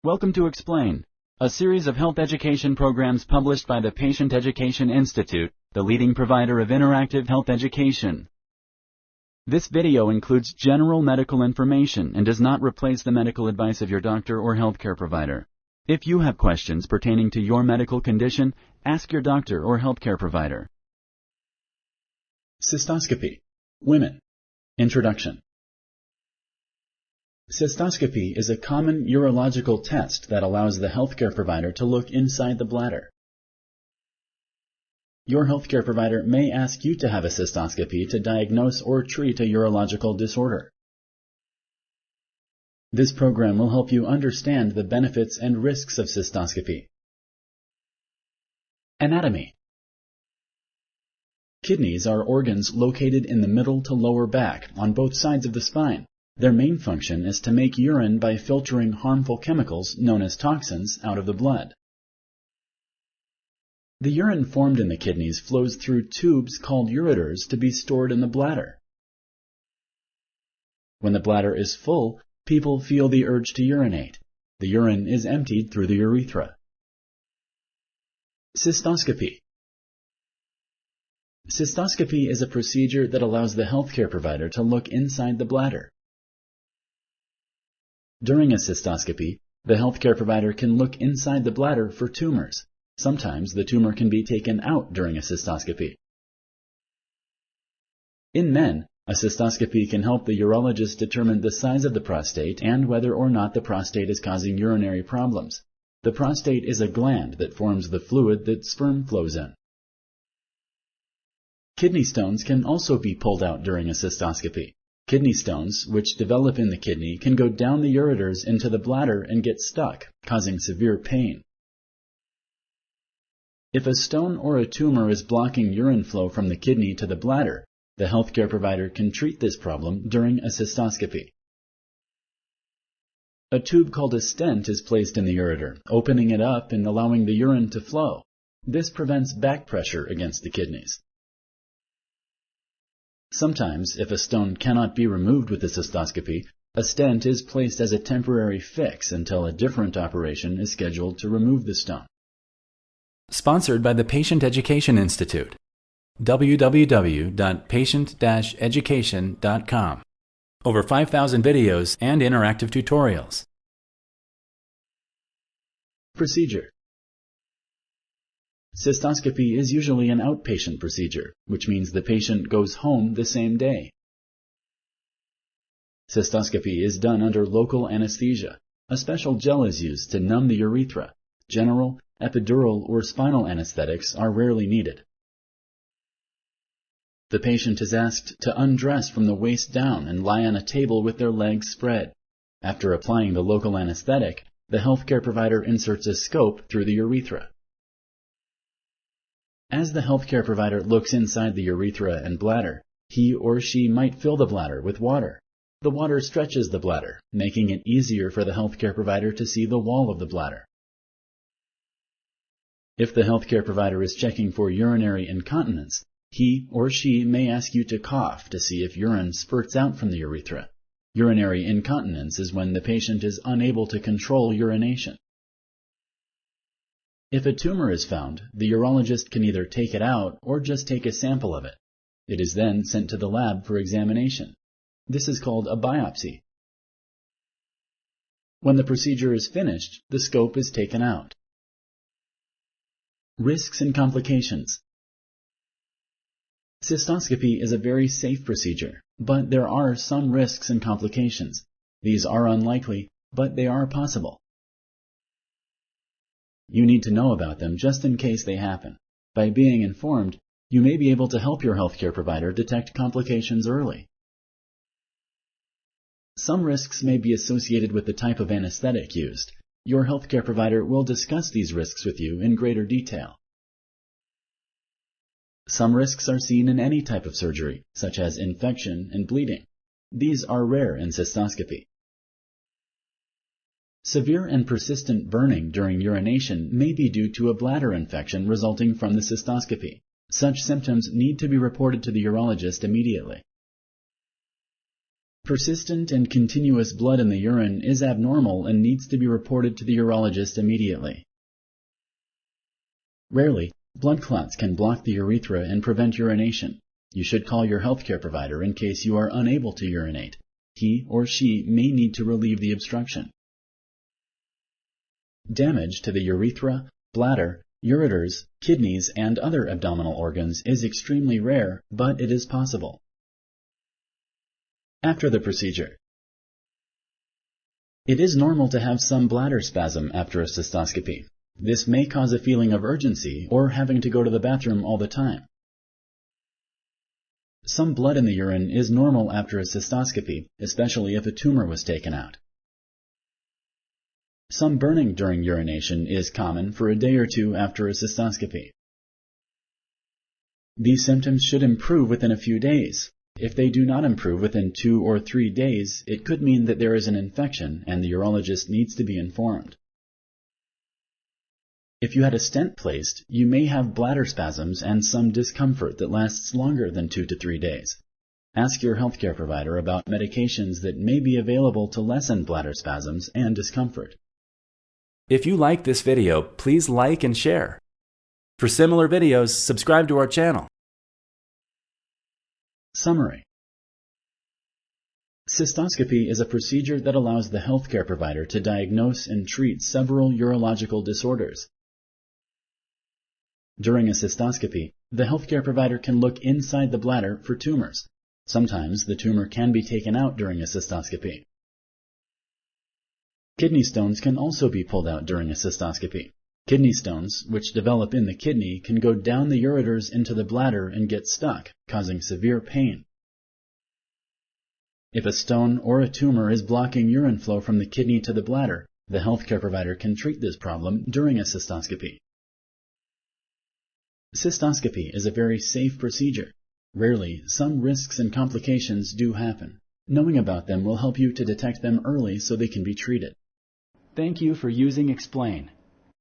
Welcome to Explain, a series of health education programs published by the Patient Education Institute, the leading provider of interactive health education. This video includes general medical information and does not replace the medical advice of your doctor or healthcare provider. If you have questions pertaining to your medical condition, ask your doctor or healthcare provider. Cystoscopy-women. Introduction. Cystoscopy is a common urological test that allows the healthcare provider to look inside the bladder. Your healthcare provider may ask you to have a cystoscopy to diagnose or treat a urological disorder. This program will help you understand the benefits and risks of cystoscopy. Anatomy. Kidneys are organs located in the middle to lower back on both sides of the spine. Their main function is to make urine by filtering harmful chemicals known as toxins out of the blood. The urine formed in the kidneys flows through tubes called ureters to be stored in the bladder. When the bladder is full, people feel the urge to urinate. The urine is emptied through the urethra. Cystoscopy. Cystoscopy is a procedure that allows the healthcare provider to look inside the bladder. During a cystoscopy, the healthcare provider can look inside the bladder for tumors. Sometimes the tumor can be taken out during a cystoscopy. In men, a cystoscopy can help the urologist determine the size of the prostate and whether or not the prostate is causing urinary problems. The prostate is a gland that forms the fluid that sperm flows in. Kidney stones can also be pulled out during a cystoscopy. Kidney stones, which develop in the kidney, can go down the ureters into the bladder and get stuck, causing severe pain. If a stone or a tumor is blocking urine flow from the kidney to the bladder, the healthcare provider can treat this problem during a cystoscopy. A tube called a stent is placed in the ureter, opening it up and allowing the urine to flow. This prevents back pressure against the kidneys. Sometimes, if a stone cannot be removed with a cystoscopy, a stent is placed as a temporary fix until a different operation is scheduled to remove the stone. Sponsored by the Patient Education Institute. www.patient-education.com. Over 5,000 videos and interactive tutorials. Procedure. Cystoscopy is usually an outpatient procedure, which means the patient goes home the same day. Cystoscopy is done under local anesthesia. A special gel is used to numb the urethra. General, epidural, or spinal anesthetics are rarely needed. The patient is asked to undress from the waist down and lie on a table with their legs spread. After applying the local anesthetic, the healthcare provider inserts a scope through the urethra. As the healthcare provider looks inside the urethra and bladder, he or she might fill the bladder with water. The water stretches the bladder, making it easier for the healthcare provider to see the wall of the bladder. If the healthcare provider is checking for urinary incontinence, he or she may ask you to cough to see if urine spurts out from the urethra. Urinary incontinence is when the patient is unable to control urination. If a tumor is found, the urologist can either take it out or just take a sample of it. It is then sent to the lab for examination. This is called a biopsy. When the procedure is finished, the scope is taken out. Risks and complications. Cystoscopy is a very safe procedure, but there are some risks and complications. These are unlikely, but they are possible. You need to know about them just in case they happen. By being informed, you may be able to help your healthcare provider detect complications early. Some risks may be associated with the type of anesthetic used. Your healthcare provider will discuss these risks with you in greater detail. Some risks are seen in any type of surgery, such as infection and bleeding. These are rare in cystoscopy. Severe and persistent burning during urination may be due to a bladder infection resulting from the cystoscopy. Such symptoms need to be reported to the urologist immediately. Persistent and continuous blood in the urine is abnormal and needs to be reported to the urologist immediately. Rarely, blood clots can block the urethra and prevent urination. You should call your healthcare provider in case you are unable to urinate. He or she may need to relieve the obstruction. Damage to the urethra, bladder, ureters, kidneys, and other abdominal organs is extremely rare, but it is possible. After the procedure. It is normal to have some bladder spasm after a cystoscopy. This may cause a feeling of urgency or having to go to the bathroom all the time. Some blood in the urine is normal after a cystoscopy, especially if a tumor was taken out. Some burning during urination is common for a day or two after a cystoscopy. These symptoms should improve within a few days. If they do not improve within 2 or 3 days, it could mean that there is an infection and the urologist needs to be informed. If you had a stent placed, you may have bladder spasms and some discomfort that lasts longer than 2 to 3 days. Ask your healthcare provider about medications that may be available to lessen bladder spasms and discomfort. If you like this video, please like and share. For similar videos, subscribe to our channel. Summary. Cystoscopy is a procedure that allows the healthcare provider to diagnose and treat several urological disorders. During a cystoscopy, the healthcare provider can look inside the bladder for tumors. Sometimes the tumor can be taken out during a cystoscopy. Kidney stones can also be pulled out during a cystoscopy. Kidney stones, which develop in the kidney, can go down the ureters into the bladder and get stuck, causing severe pain. If a stone or a tumor is blocking urine flow from the kidney to the bladder, the healthcare provider can treat this problem during a cystoscopy. Cystoscopy is a very safe procedure. Rarely, some risks and complications do happen. Knowing about them will help you to detect them early so they can be treated. Thank you for using Explain.